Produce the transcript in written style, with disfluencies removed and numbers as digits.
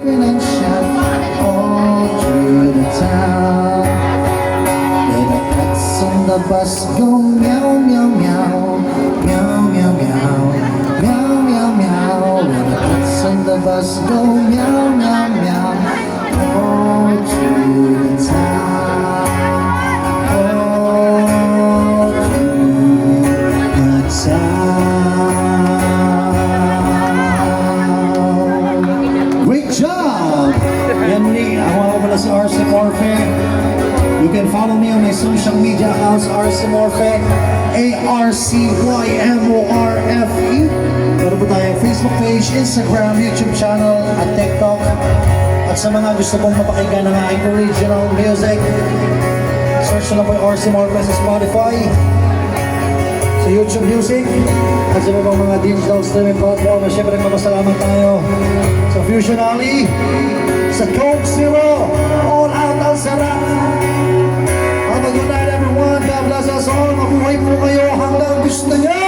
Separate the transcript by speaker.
Speaker 1: and shot all through the town. And the cats on the bus go meow, meow, meow, meow, meow, meow, meow, meow, meow. And the cats on the bus go meow, meow, meow, all through the town. All through the town. Great job! Yan muli, ako nga pala si RC Morphe. You can follow me on my social media accounts, RC Morphe, ARCYMORFE. Meron po tayong Facebook page, Instagram, YouTube channel, at TikTok. At sa mga gusto pong mapakinggan ng aking original music, search na lang po yung RC Morphe sa Spotify, sa YouTube Music, at sa mga digital streaming platform. At syempre magpapasalamat tayo sa Fusion Alley, sa Coke Zero, all out ang sarap. Have a good night everyone, God bless us all. Mabuhay po kayo hanggang gusto niya.